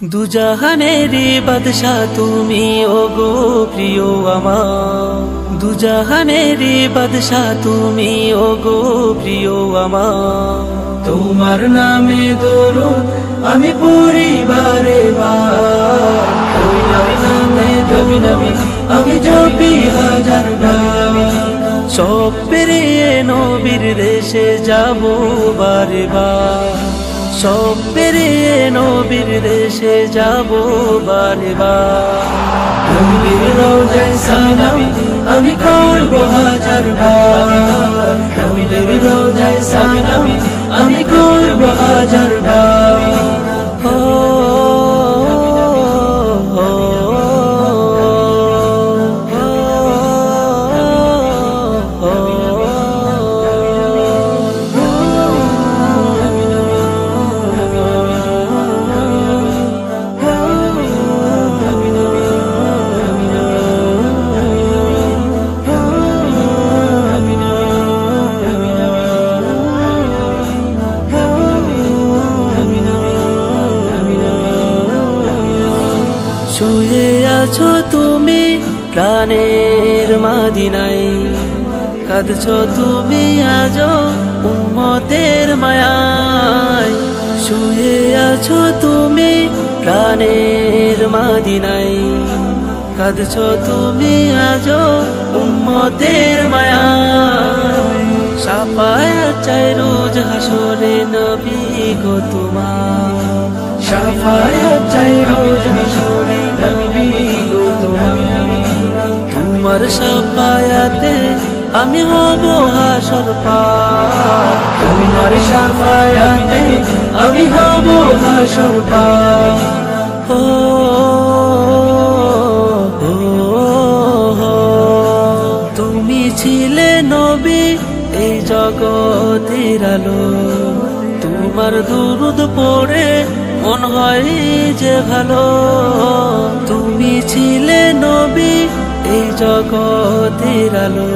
দুজাহানেরই বাদশা তুমি ওগো প্রিয় আমার, দুজাহানেরই বাদশা তুমি ওগো প্রিয় আমার। তোমার নামে দরুদ আমি পড়ি বারে বার, তোমার নামে নবী নবী আমি জপি হাজার বার। সব পেরিয়ে নবীর দেশে যাব বারে বার, সব পেরিয়ে নবীর দেশে যাব বারে বার। নবীর রওজায় সালাম আমি করব হাজার বার, নবীর রওজায় সালাম আমি করব হাজার বার। শুয়ে আছো তুমি প্রাণের মাদিনায়, কাঁদছো তুমি আজো উম্মতের মায়ায়। শুয়ে আছো তুমি প্রাণের মাদিনায়, কাঁদছো তুমি আজো উম্মতের মায়ায়। শাফায়াত চাই রোজ হাসরে নবী গো তোমার, শাফায়াত চাই রোজ হাসরে নবী গো তোমার। তোমার শাফায়াতে আমি হব হাসর পার, তোমার শাফায়াতে আমি হব হাসর পার। তুমি ছিলে নবী এই জগতের আলো, তোমার দুরুদ পড়ে মন হয় যে ভালো। তুমি ছিলে নবী এই জগতের আলো,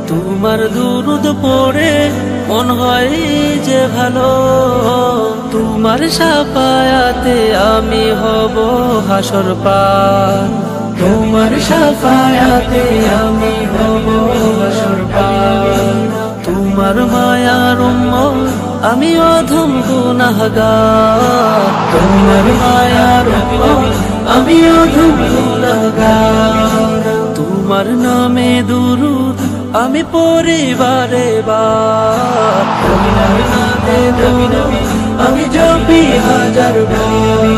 তোমার দুরুদ পড়ে মন হয় যে ভালো। তোমার শাফায়াতে আমি হব হাসর পার, তোমার শাফায়াতে আমি হব হাসর পার। তোমার মায়ার উম্মত আমি অধম গুনাহগার, তোমার মায়ার উম্মত আমি অধম গুনাহগার। তোমার নামে দুরুদ আমি পড়ি বারে বার, তোমার নামে নবী নবী আমি জপি হাজার বার।